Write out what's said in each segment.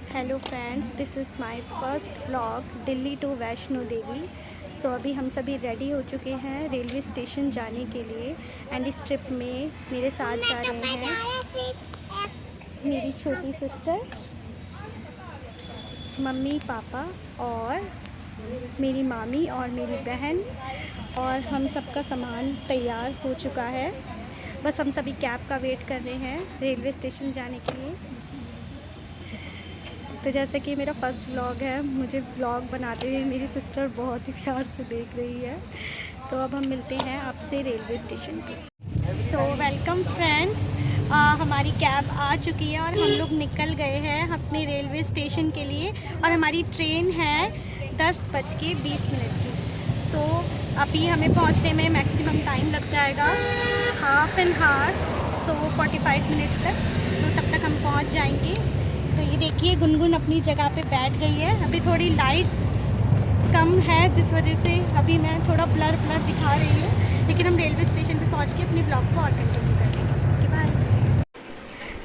Hello friends, this is my first vlog Delhi to Vaishno Devi. So अभी हम सभी रेडी हो चुके हैं रेलवे स्टेशन जाने के लिए। एंड इस ट्रिप में मेरे साथ जा रहे हैं मेरी छोटी सिस्टर, मम्मी पापा और मेरी मामी और मेरी बहन। और हम सबका सामान तैयार हो चुका है, बस हम सभी कैब का वेट कर रहे हैं रेलवे स्टेशन जाने के लिए। तो जैसे कि मेरा फर्स्ट व्लॉग है, मुझे व्लॉग बनाते हुए मेरी सिस्टर बहुत ही प्यार से देख रही है। तो अब हम मिलते हैं आपसे रेलवे स्टेशन पे। सो वेलकम फ्रेंड्स, हमारी कैब आ चुकी है और हम लोग निकल गए हैं अपने रेलवे स्टेशन के लिए। और हमारी ट्रेन है 10:20 की। सो अभी हमें पहुंचने में मैक्सिमम टाइम लग जाएगा half an hour, so 45 minutes तक। तो तब तक हम पहुंच जाएंगे। तो ये देखिए, गुनगुन अपनी जगह पे बैठ गई है। अभी थोड़ी लाइट कम है जिस वजह से अभी मैं थोड़ा ब्लर दिखा रही हूँ, लेकिन हम रेलवे स्टेशन पे पहुँच के अपनी ब्लॉग को और कंटिन्यू करेंगे। Okay bye.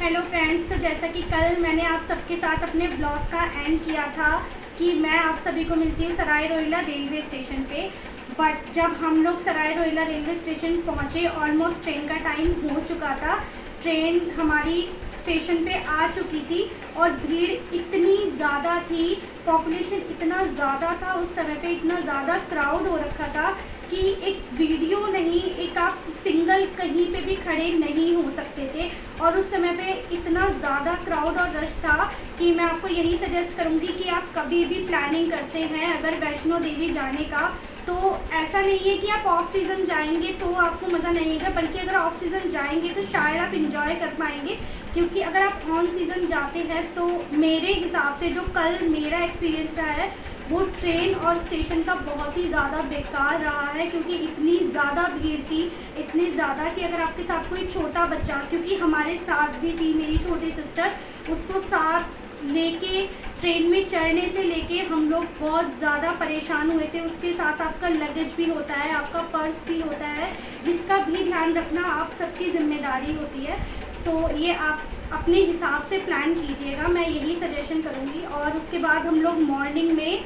हेलो फ्रेंड्स, तो जैसा कि कल मैंने आप सबके साथ अपने ब्लॉग का एंड किया था कि मैं आप सभी को मिलती हूँ सराय रोहिला रेलवे स्टेशन पे। बट जब हम लोग सराय रोहिला रेलवे स्टेशन पहुँचे, ऑलमोस्ट ट्रेन का टाइम हो चुका था। ट्रेन हमारी स्टेशन पे आ चुकी थी और भीड़ इतनी ज़्यादा थी, पॉपुलेशन इतना ज़्यादा था उस समय पे, इतना ज़्यादा क्राउड हो रखा था कि एक वीडियो नहीं, एक आप सिंगल कहीं पे भी खड़े नहीं हो सकते थे। और उस समय पे इतना ज़्यादा क्राउड और रश था कि मैं आपको यही सजेस्ट करूँगी कि आप कभी भी प्लानिंग करते हैं अगर वैष्णो देवी जाने का, तो ऐसा नहीं है कि आप ऑफ सीज़न जाएंगे तो आपको मज़ा नहीं आएगा, बल्कि अगर ऑफ सीज़न जाएंगे तो शायद आप इंजॉय कर पाएंगे। क्योंकि अगर आप ऑन सीज़न जाते हैं तो मेरे हिसाब से जो कल मेरा एक्सपीरियंस रहा है वो ट्रेन और स्टेशन का बहुत ही ज़्यादा बेकार रहा है। क्योंकि इतनी ज़्यादा भीड़ थी, इतनी ज़्यादा कि अगर आपके साथ कोई छोटा बच्चा, क्योंकि हमारे साथ भी थी मेरी छोटी सिस्टर, उसको साथ लेके ट्रेन में चढ़ने से लेके हम लोग बहुत ज़्यादा परेशान हुए थे। उसके साथ आपका लगेज भी होता है, आपका पर्स भी होता है, जिसका भी ध्यान रखना आप सबकी जिम्मेदारी होती है। तो ये आप अपने हिसाब से प्लान कीजिएगा, मैं यही सजेशन करूँगी। और उसके बाद हम लोग मॉर्निंग में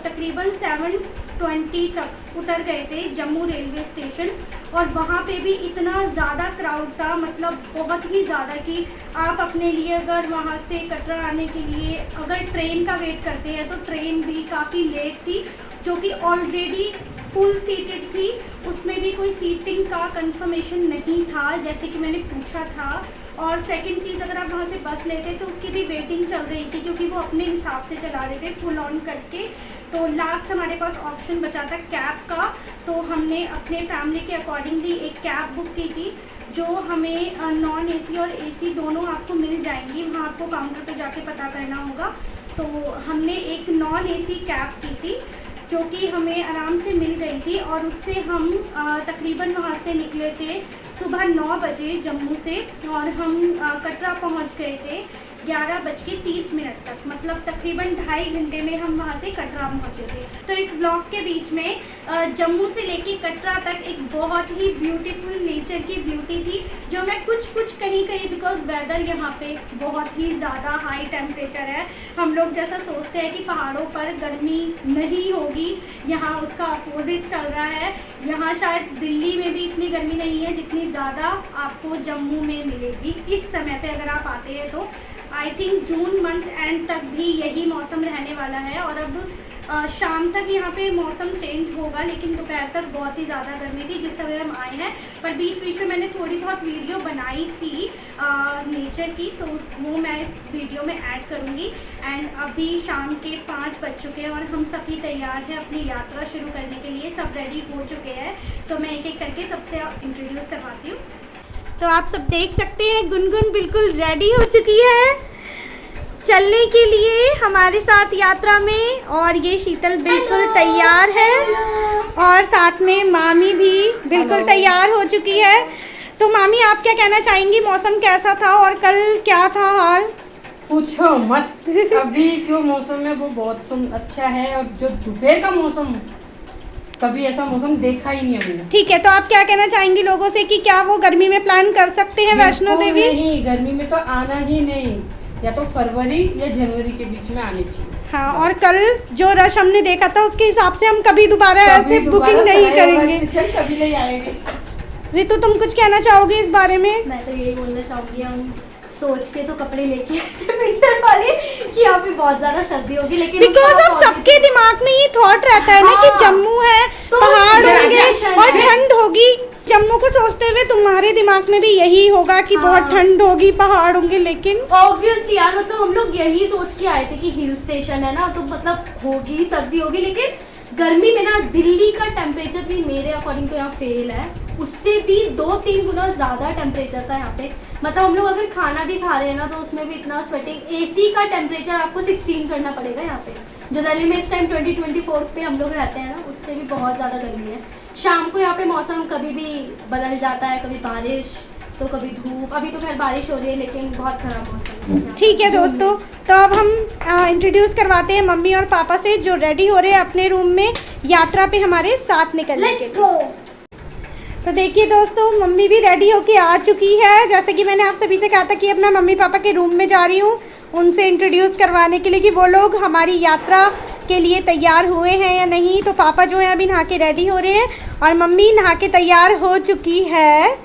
तकरीबन 7:20 तक उतर गए थे जम्मू रेलवे स्टेशन। और वहाँ पे भी इतना ज़्यादा क्राउड था, मतलब बहुत ही ज़्यादा, कि आप अपने लिए अगर वहाँ से कटरा आने के लिए अगर ट्रेन का वेट करते हैं तो ट्रेन भी काफ़ी लेट थी, जो कि ऑलरेडी फुल सीटेड थी। उसमें भी कोई सीटिंग का कंफर्मेशन नहीं था, जैसे कि मैंने पूछा था। और सेकंड चीज़, अगर आप वहाँ से बस लेते तो उसकी भी वेटिंग चल रही थी, क्योंकि वो अपने हिसाब से चला रहे थे फुल ऑन करके। तो लास्ट हमारे पास ऑप्शन बचा था कैब का, तो हमने अपने फैमिली के अकॉर्डिंगली एक कैब बुक की थी, जो हमें नॉन एसी और एसी दोनों आपको मिल जाएंगी। वहाँ आपको काउंटर पे जाके पता करना होगा। तो हमने एक नॉन एसी कैब की थी जो कि हमें आराम से मिल गई थी। और उससे हम तकरीबन वहाँ से निकले थे सुबह 9 बजे जम्मू से, और हम कटरा पहुँच गए थे 11:30 तक, मतलब तकरीबन 2.5 घंटे में हम वहाँ से कटरा पहुँचे थे। तो इस ब्लॉग के बीच में जम्मू से लेके कटरा तक एक बहुत ही ब्यूटीफुल नेचर की ब्यूटी थी, जो मैं कुछ कहीं बिकॉज वेदर यहाँ पे बहुत ही ज़्यादा हाई टेम्परेचर है। हम लोग जैसा सोचते हैं कि पहाड़ों पर गर्मी नहीं होगी, यहाँ उसका अपोजिट चल रहा है। यहाँ शायद दिल्ली में भी इतनी गर्मी नहीं है जितनी ज़्यादा आपको जम्मू में मिलेगी इस समय पे अगर आप आते हैं तो। I think June month and तक भी यही मौसम रहने वाला है। और अब शाम तक यहाँ पे मौसम चेंज होगा, लेकिन दोपहर तक बहुत ही ज़्यादा गर्मी थी जिस समय हम आए हैं। पर बीच में मैंने थोड़ी बहुत वीडियो बनाई थी नेचर की, तो वो मैं इस वीडियो में ऐड करूँगी। एंड अभी शाम के 5 बज चुके हैं और हम सभी तैयार हैं अपनी यात्रा शुरू करने के लिए, सब रेडी हो चुके हैं। तो मैं एक एक करके सबसे इंट्रोड्यूस करवाती हूँ। तो आप सब देख सकते हैं, गुनगुन बिल्कुल रेडी हो चुकी है चलने के लिए हमारे साथ यात्रा में। और ये शीतल बिल्कुल तैयार है, और साथ में मामी भी बिल्कुल तैयार हो चुकी है। तो मामी, आप क्या कहना चाहेंगी, मौसम कैसा था और कल क्या था हाल? पूछो मत, अभी जो मौसम है वो बहुत अच्छा है। और जो दोपहर का मौसम कभी ऐसा मौसम देखा ही नहीं हमने। ठीक है, तो आप क्या कहना चाहेंगी लोगों से कि क्या वो गर्मी में प्लान कर सकते हैं वैष्णो बिल्कुल देवी? नहीं, गर्मी में तो आना ही नहीं, या तो फरवरी या जनवरी के बीच में आनी चाहिए। हाँ, और कल जो रश हमने देखा था उसके हिसाब से हम कभी दोबारा ऐसे बुकिंग नहीं करेंगे। कभी नहीं आएंगे। रितु, तुम कुछ कहना चाहोगे इस बारे में? मैं तो यही बोलना चाहूँगी, हम सोच के तो कपड़े लेके आए थे विंटर वाले कि यहाँ पे बहुत ज्यादा सर्दी होगी, लेकिन बिकॉज ऑफ सबके दिमाग में ये थॉट रहता है ना कि हाँ, जम्मू है, तो पहाड़ होंगे graduation और है। ठंड होगी। जम्मू को सोचते हुए तुम्हारे दिमाग में भी यही होगा कि हाँ। बहुत ठंड होगी, पहाड़ होंगे, लेकिन ऑब्वियसली यार, मतलब हम लोग यही सोच के आए थे कि हिल स्टेशन है ना, तो मतलब होगी सर्दी होगी, लेकिन गर्मी में ना दिल्ली का टेम्परेचर भी मेरे अकॉर्डिंग तो यहाँ फेल है, उससे भी 2-3 गुना ज़्यादा टेम्परेचर था यहाँ पे। मतलब हम लोग अगर खाना भी खा रहे हैं ना तो उसमें भी इतना स्वेटिंग, एसी का टेम्परेचर आपको 16 करना पड़ेगा यहाँ पे, जो दिल्ली में इस टाइम 2024 पे हम लोग रहते हैं ना, उससे भी बहुत ज़्यादा गर्मी है। शाम को यहाँ पे मौसम कभी भी बदल जाता है, कभी बारिश तो कभी धूप। अभी तो खैर बारिश हो रही है, लेकिन बहुत खराब मौसम है। ठीक है दोस्तों, तो अब हम इंट्रोड्यूस करवाते हैं मम्मी और पापा से, जो रेडी हो रहे हैं अपने रूम में यात्रा पे हमारे साथ निकलने के लेट्स लिए। गो। तो देखिए दोस्तों, मम्मी भी रेडी होके आ चुकी है। जैसे कि मैंने आप सभी से कहा था कि अपना मम्मी पापा के रूम में जा रही हूँ उनसे इंट्रोड्यूस करवाने के लिए कि वो लोग हमारी यात्रा के लिए तैयार हुए हैं या नहीं। तो पापा जो है अभी नहा के रेडी हो रहे हैं और मम्मी नहा के तैयार हो चुकी है।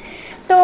तो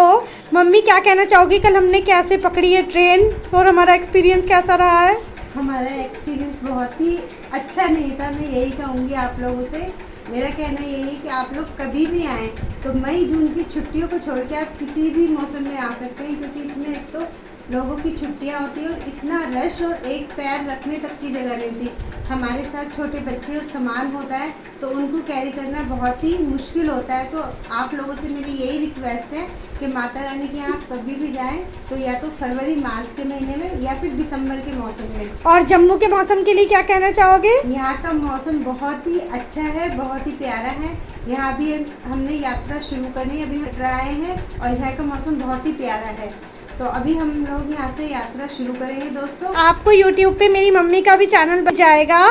मम्मी, क्या कहना चाहोगी, कल हमने कैसे पकड़ी है ट्रेन और हमारा एक्सपीरियंस कैसा रहा है? हमारा एक्सपीरियंस बहुत ही अच्छा नहीं था, मैं यही कहूँगी आप लोगों से। मेरा कहना यही है कि आप लोग कभी भी आएँ तो मई जून की छुट्टियों को छोड़ के आप किसी भी मौसम में आ सकते हैं, क्योंकि इसमें एक तो लोगों की छुट्टियां होती हैं और इतना रश और एक पैर रखने तक की जगह नहीं होती। हमारे साथ छोटे बच्चे और सामान होता है तो उनको कैरी करना बहुत ही मुश्किल होता है। तो आप लोगों से मेरी यही रिक्वेस्ट है कि माता रानी के यहाँ कभी भी जाएं तो या तो फरवरी मार्च के महीने में या फिर दिसंबर के मौसम में। और जम्मू के मौसम के लिए क्या कहना चाहोगे? यहाँ का मौसम बहुत ही अच्छा है, बहुत ही प्यारा है। यहाँ भी हमने यात्रा शुरू करनी अभी हट आए हैं और यहाँ का मौसम बहुत ही प्यारा है। तो अभी हम लोग यहाँ से यात्रा शुरू करेंगे दोस्तों। आपको YouTube पे मेरी मम्मी का भी चैनल बन जाएगा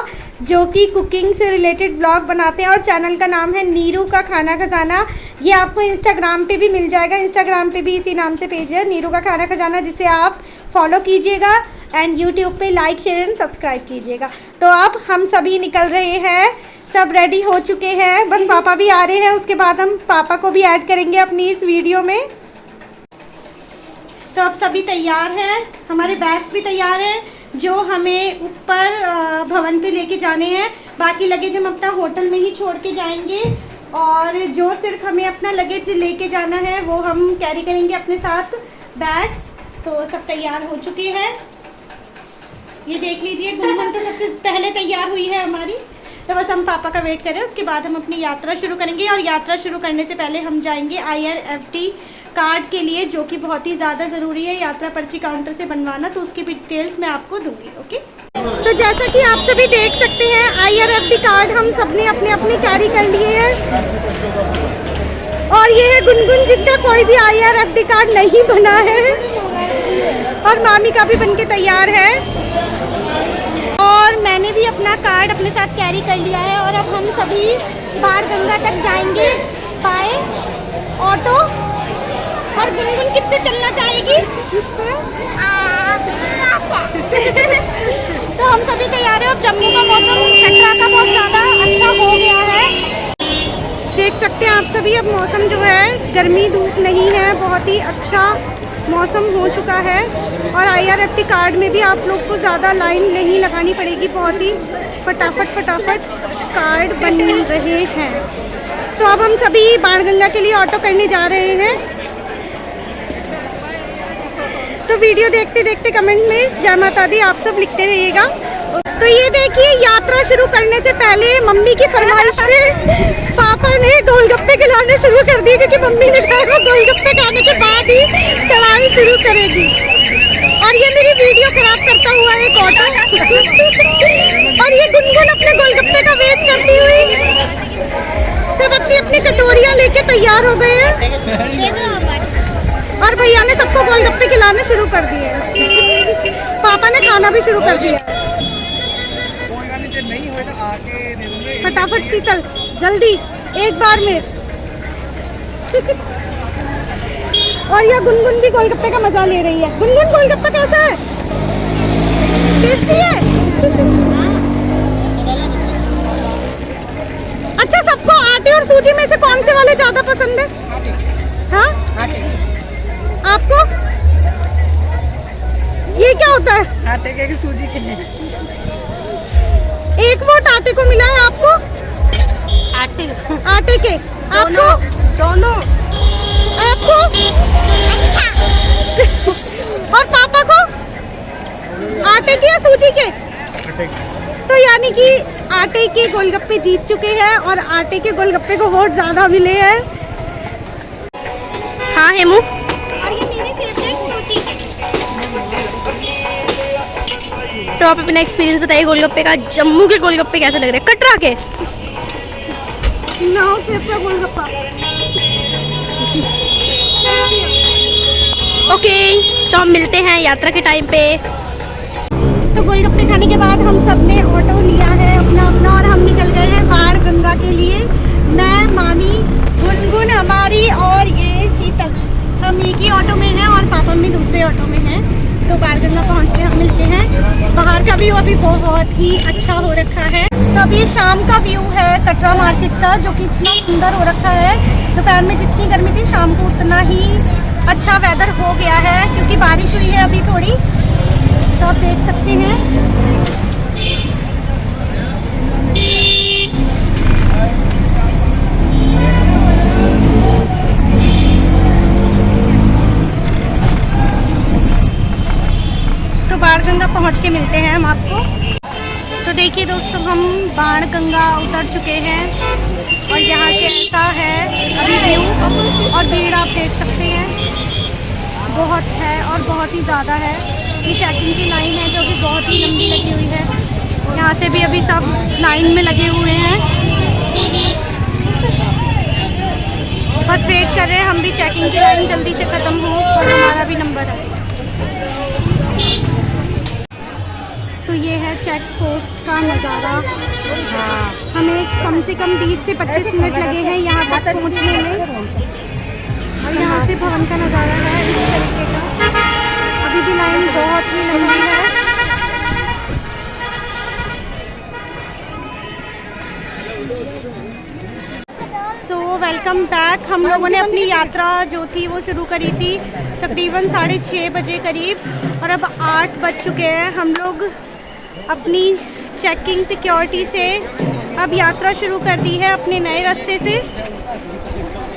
जो कि कुकिंग से रिलेटेड व्लॉग बनाते हैं और चैनल का नाम है नीरू का खाना खजाना। ये आपको इंस्टाग्राम पे भी मिल जाएगा, इंस्टाग्राम पे भी इसी नाम से पेज है नीरू का खाना खजाना, जिसे आप फॉलो कीजिएगा एंड यूट्यूब पे लाइक शेयर एंड सब्सक्राइब कीजिएगा। तो अब हम सभी निकल रहे हैं, सब रेडी हो चुके हैं, बस पापा भी आ रहे हैं, उसके बाद हम पापा को भी ऐड करेंगे अपनी इस वीडियो में। तो अब सभी तैयार हैं, हमारे बैग्स भी तैयार हैं जो हमें ऊपर भवन पे लेके जाने हैं। बाकी लगेज हम अपना होटल में ही छोड़ के जाएंगे और जो सिर्फ हमें अपना लगेज लेके जाना है वो हम कैरी करेंगे अपने साथ बैग्स। तो सब तैयार हो चुके हैं, ये देख लीजिए, गुनगुन तो सबसे पहले तैयार हुई है हमारी। तो बस हम पापा का वेट करें, उसके बाद हम अपनी यात्रा शुरू करेंगे। और यात्रा शुरू करने से पहले हम जाएंगे IRFT कार्ड के लिए, जो कि बहुत ही ज़्यादा ज़रूरी है यात्रा पर्ची काउंटर से बनवाना। तो उसकी भी डिटेल्स मैं आपको दूंगी। ओके, तो जैसा कि आप सभी देख सकते हैं IRFT कार्ड हम सबने अपने अपने कैरी कर लिए हैं। और ये है गुनगुन, जिसका कोई भी IRFT कार्ड नहीं बना है, और मामी का भी बनके तैयार है। और मैंने भी अपना कार्ड अपने साथ कैरी कर लिया है। और अब हम सभी बाणगंगा तक जाएंगे बाय ऑटो। और गुनगुन किससे चलना चाहेगी? किससे? तो हम सभी तैयार हैं। अब जम्मू का मौसम कटरा का बहुत ज़्यादा अच्छा हो गया है, देख सकते हैं आप सभी। अब मौसम जो है गर्मी धूप नहीं है, बहुत ही अच्छा मौसम हो चुका है। और IRFT कार्ड में भी आप लोग को ज़्यादा लाइन नहीं लगानी पड़ेगी, बहुत ही फटाफट कार्ड बन रहे हैं। तो अब हम सभी बाणगंगा के लिए ऑटो करने जा रहे हैं। तो वीडियो देखते देखते कमेंट में जय माता दी आप सब लिखते रहिएगा। तो ये देखिए, यात्रा शुरू करने से पहले मम्मी की फरमाइश पे पापा ने गोलगप्पे खिलाने शुरू कर दिए, क्योंकि मम्मी ने कहा वो गोलगप्पे खाने के बाद ही चढ़ाई शुरू करेगी। और ये मेरी वीडियो खराब करता हुआ एक ऑटो और ये गुनगुन अपने गोलगप्पे का वेट करती हुई सब अपनी अपनी कटोरियाँ लेके तैयार हो गए हैं। और भैया ने सबको गोलगप्पे खिलाने शुरू कर दिए, पापा ने खाना भी शुरू कर दिया। फटाफट शीतल जल्दी एक बार में। और यह गुनगुन भी गोलगप्पे का मजा ले रही है। गुनगुन गोलगप्पा कैसा है? टेस्टी है? अच्छा, सबको आटे और सूजी में से कौन से वाले ज्यादा पसंद है? हाँ, आपको? ये क्या होता है? आटे के सूजी के लिए। एक वोट आटे को मिला है आपको? आटे के आपको? दोनों। आपको? और पापा को? आटे के या सूजी के? तो यानी कि आटे के गोलगप्पे जीत चुके हैं और आटे के गोलगप्पे को वोट ज्यादा मिले हैं। हाँ हेमू, और ये मेरे फेवरेट सूजी के। तो आप अपना एक्सपीरियंस बताइए गोलगप्पे का। जम्मू के गोलगप्पे कैसे लग रहे हैं? कटरा के नाव से अपना गोलगप्पा। ओके, तो हम मिलते हैं यात्रा के टाइम पे। तो गोलगप्पे खाने के बाद हम सब ने ऑटो लिया है अपना अपना और हम निकल गए हैं बाण गंगा के लिए। मैं, मामी, गुनगुन हमारी और ये शीतल, हम एक ही ऑटो में हैं और पापा भी दूसरे ऑटो में हैं। तो बाण गंगा पहुँच के हम मिलते हैं। बाहर का व्यू अभी बहुत ही अच्छा हो रखा है। तो अभी ये शाम का व्यू है कटरा मार्केट का, जो कि इतना सुंदर हो रखा है। दोपहर में जितनी गर्मी थी, शाम को उतना ही अच्छा वेदर हो गया है क्योंकि बारिश हुई है अभी थोड़ी। तो आप देख सकते हैं। तो बाणगंगा पहुंच के मिलते हैं हम आपको। तो देखिए दोस्तों, हम बाणगंगा उतर चुके हैं और यहाँ से ऐसा है अभी व्यू। और भीड़ आप देख सकते हैं, बहुत है और बहुत ही ज़्यादा है। ये चेकिंग की लाइन है जो कि बहुत ही लंबी लगी हुई है। यहाँ से भी अभी सब लाइन में लगे हुए हैं, बस वेट कर रहे हैं हम भी चेकिंग की लाइन जल्दी से ख़त्म हो और हमारा भी नंबर आए। तो ये है चेक पोस्ट का नज़ारा। हमें कम से कम 20 से 25 मिनट लगे हैं यहाँ तक पहुँचने में। और यहाँ से भवन का नज़ारा है इस तरीके का। अभी भी लाइन बहुत ही लंबी है। So welcome back. हम लोगों ने अपनी यात्रा जो थी वो शुरू करी थी तकरीबन 6:30 बजे करीब और अब 8 बज चुके हैं। हम लोग अपनी चेकिंग सिक्योरिटी से अब यात्रा शुरू कर दी है अपने नए रास्ते से।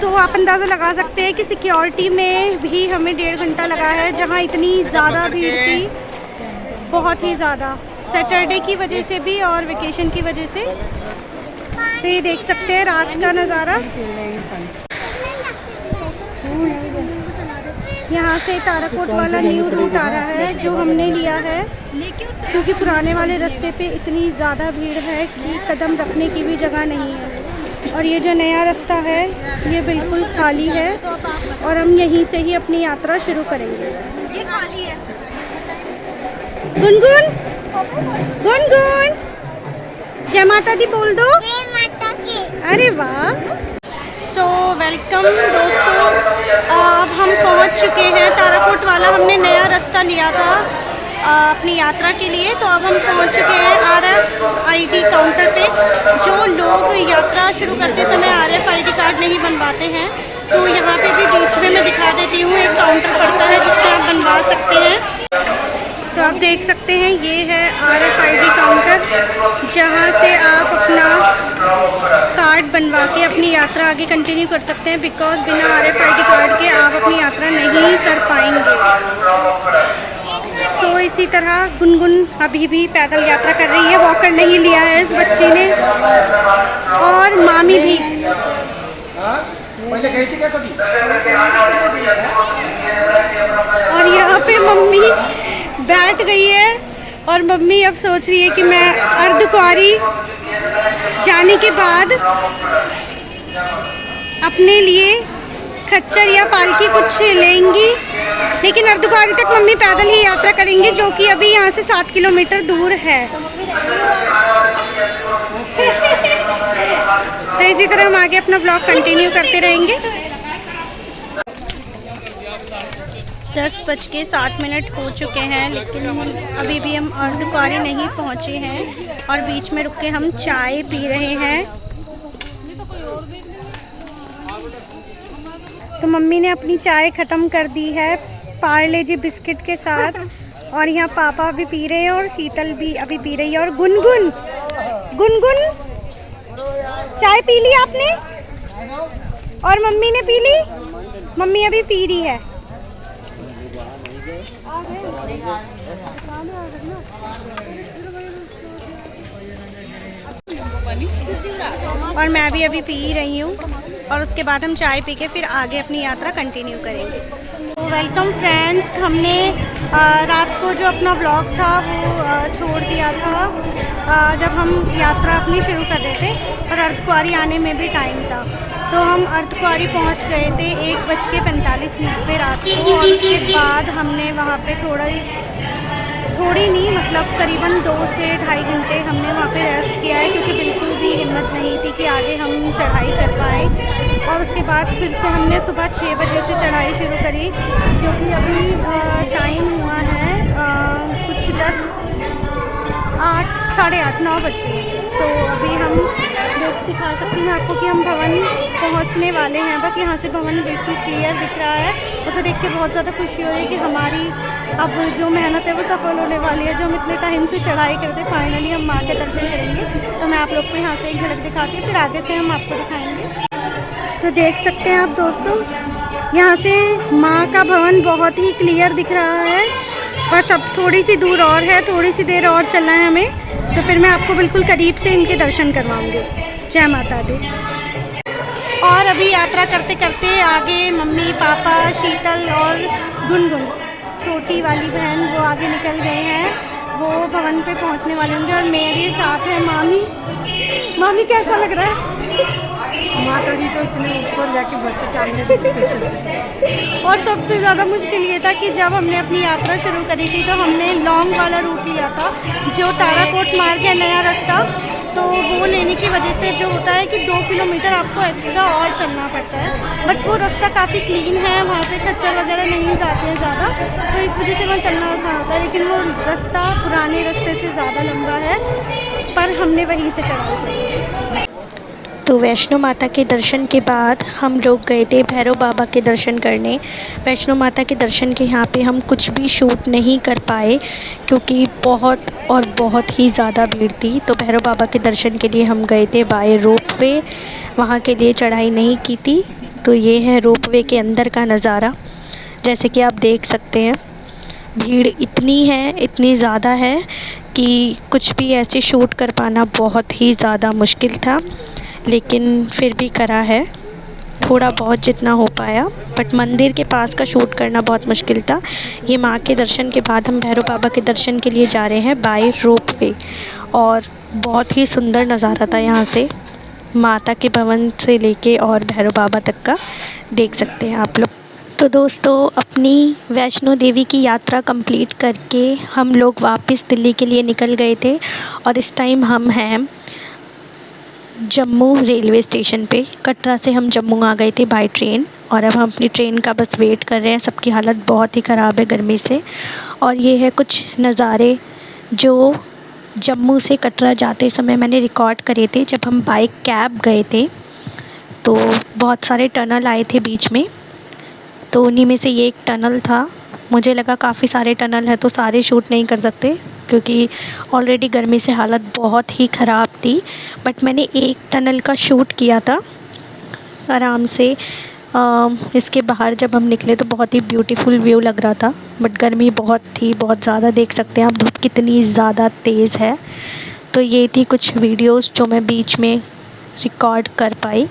तो आप अंदाज़ा लगा सकते हैं कि सिक्योरिटी में भी हमें 1.5 घंटा लगा है, जहां इतनी ज़्यादा भीड़ थी, बहुत ही ज़्यादा, सैटरडे की वजह से भी और वेकेशन की वजह से। तो ये देख सकते हैं रात का नज़ारा। यहाँ से ताराकोट वाला न्यू रूट आ रहा है जो हमने लिया है, क्योंकि पुराने वाले रास्ते पे इतनी ज़्यादा भीड़ है कि कदम रखने की भी जगह नहीं है। और ये जो नया रास्ता है ये बिल्कुल खाली है और हम यहीं से ही अपनी यात्रा शुरू करेंगे। ये खाली है। गुनगुन, गुनगुन, जय माता दी बोल दो। जय माता की। अरे वाह। सो वेलकम दोस्तों, अब हम पहुंच चुके हैं ताराकोट वाला। हमने नया रास्ता लिया था अपनी यात्रा के लिए। तो अब हम पहुंच चुके हैं RFID काउंटर पे। जो लोग यात्रा शुरू करते समय RFID कार्ड नहीं बनवाते हैं तो यहाँ पे भी बीच में मैं दिखा देती हूँ, एक काउंटर पड़ता है जिससे आप बनवा सकते हैं। तो आप देख सकते हैं ये है RFID काउंटर, जहाँ से आप अपना कार्ड बनवा के अपनी यात्रा आगे कंटिन्यू कर सकते हैं। बिकॉज बिना RFID कार्ड के आप अपनी यात्रा नहीं कर पाएंगे। तो इसी तरह गुनगुन अभी भी पैदल यात्रा कर रही है, वॉकर नहीं लिया है इस बच्ची ने, और मामी भी। और यहाँ पे मम्मी बैठ गई है और मम्मी अब सोच रही है कि मैं अर्धकुंवारी जाने के बाद अपने लिए खच्चर या पालकी कुछ लेंगी, लेकिन अर्धकुंवारी तक मम्मी पैदल ही यात्रा करेंगी, जो कि अभी यहाँ से 7 किलोमीटर दूर है। तो इसी तरह हम आगे अपना ब्लॉग कंटिन्यू करते रहेंगे। 10:07 हो चुके हैं, लेकिन अभी भी हम अर्धकुंवारी नहीं पहुंचे हैं और बीच में रुक के हम चाय पी रहे हैं। तो मम्मी ने अपनी चाय ख़त्म कर दी है पार्ले जी बिस्किट के साथ, और यहाँ पापा भी पी रहे हैं और शीतल भी अभी पी रही है। और गुनगुन गुनगुन चाय पी ली आपने? और मम्मी ने पी ली? मम्मी अभी पी रही है। और मैं भी अभी पी रही हूँ, और उसके बाद हम चाय पी के फिर आगे अपनी यात्रा कंटिन्यू करेंगे। तो वेलकम फ्रेंड्स, हमने रात को जो अपना ब्लॉग था वो छोड़ दिया था जब हम यात्रा अपनी शुरू कर रहे थे, और अर्धकुंवारी आने में भी टाइम था। तो हम अर्धकुंवारी पहुँच गए थे 1:45 पे रात को, और उसके बाद हमने वहाँ पे थोड़ी नहीं मतलब करीबन 2 से 2.5 घंटे हमने वहाँ पे रेस्ट किया है, क्योंकि बिल्कुल भी हिम्मत नहीं थी कि आगे हम चढ़ाई कर पाएँ। और उसके बाद फिर से हमने सुबह 6 बजे से चढ़ाई शुरू करी, जो कि अभी टाइम हुआ है कुछ 8, 8:30, 9 बज रहे हैं। तो अभी हम दिखा सकती हूँ आपको कि हम भवन पहुँचने वाले हैं। बस यहाँ से भवन बिल्कुल क्लियर दिख रहा है। उसे देख के बहुत ज़्यादा खुशी हो रही है कि हमारी अब जो मेहनत है वो सफल होने वाली है। जो हम इतने टाइम से चढ़ाई करते, फाइनली हम माँ के दर्शन करेंगे। तो मैं आप लोग को यहाँ से एक झलक दिखाती हूँ, फिर आगे से हम आपको दिखाएंगे। तो देख सकते हैं आप दोस्तों, यहाँ से माँ का भवन बहुत ही क्लियर दिख रहा है। बस अब थोड़ी सी दूर और है, थोड़ी सी देर और चलना है हमें, तो फिर मैं आपको बिल्कुल करीब से इनके दर्शन करवाऊँगी। जय माता दी। और अभी यात्रा करते करते आगे मम्मी, पापा, शीतल और गुनगुन छोटी वाली बहन वो आगे निकल गए हैं। वो भवन पे पहुंचने वाले होंगे, और मेरे साथ है मामी। मामी कैसा लग रहा है? माता जी तो इतने ऊपर जाके बस से टांगने और सबसे ज़्यादा मुश्किल ये था कि जब हमने अपनी यात्रा शुरू करी थी तो हमने लॉन्ग वाला रूट लिया था, जो ताराकोट मार्ग है, नया रास्ता। तो वो लेने की वजह से जो होता है कि 2 किलोमीटर आपको एक्स्ट्रा और चलना पड़ता है। बट वो रास्ता काफ़ी क्लीन है, वहाँ पे खच्चर वगैरह नहीं जाते हैं ज़्यादा, तो इस वजह से वहाँ चलना आसान होता है। लेकिन वो रास्ता पुराने रास्ते से ज़्यादा लंबा है, पर हमने वहीं से चढ़ाई करी। तो वैष्णो माता के दर्शन के बाद हम लोग गए थे भैरव बाबा के दर्शन करने। वैष्णो माता के दर्शन के यहाँ पे हम कुछ भी शूट नहीं कर पाए, क्योंकि बहुत ही ज़्यादा भीड़ थी। तो भैरव बाबा के दर्शन के लिए हम गए थे बाय रोपवे, वहाँ के लिए चढ़ाई नहीं की थी। तो ये है रोपवे के अंदर का नज़ारा, जैसे कि आप देख सकते हैं। भीड़ इतनी ज़्यादा है कि कुछ भी ऐसे शूट कर पाना बहुत ही ज़्यादा मुश्किल था, लेकिन फिर भी करा है थोड़ा बहुत जितना हो पाया। बट मंदिर के पास का शूट करना बहुत मुश्किल था। ये माँ के दर्शन के बाद हम भैरव बाबा के दर्शन के लिए जा रहे हैं बाय रोपवे, और बहुत ही सुंदर नज़ारा था यहाँ से, माता के भवन से लेके और भैरव बाबा तक का देख सकते हैं आप लोग। तो दोस्तों, अपनी वैष्णो देवी की यात्रा कंप्लीट करके हम लोग वापस दिल्ली के लिए निकल गए थे, और इस टाइम हम हैं जम्मू रेलवे स्टेशन पे। कटरा से हम जम्मू आ गए थे बाय ट्रेन, और अब हम अपनी ट्रेन का बस वेट कर रहे हैं। सबकी हालत बहुत ही ख़राब है गर्मी से। और ये है कुछ नज़ारे जो जम्मू से कटरा जाते समय मैंने रिकॉर्ड करे थे जब हम बाय कैब गए थे। तो बहुत सारे टनल आए थे बीच में, तो उन्हीं में से ये एक टनल था। मुझे लगा काफ़ी सारे टनल है तो सारे शूट नहीं कर सकते, क्योंकि ऑलरेडी गर्मी से हालत बहुत ही ख़राब थी। बट मैंने एक टनल का शूट किया था आराम से। इसके बाहर जब हम निकले तो बहुत ही ब्यूटीफुल व्यू लग रहा था, बट गर्मी बहुत ज़्यादा। देख सकते हैं आप धूप कितनी ज़्यादा तेज़ है। तो ये थी कुछ वीडियोस जो मैं बीच में रिकॉर्ड कर पाई।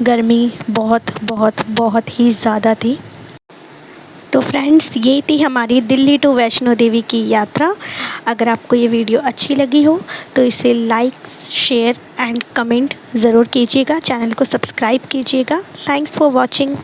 गर्मी बहुत ही ज़्यादा थी। तो फ्रेंड्स, ये थी हमारी दिल्ली टू वैष्णो देवी की यात्रा। अगर आपको ये वीडियो अच्छी लगी हो तो इसे लाइक, शेयर एंड कमेंट ज़रूर कीजिएगा। चैनल को सब्सक्राइब कीजिएगा। Thanks for watching.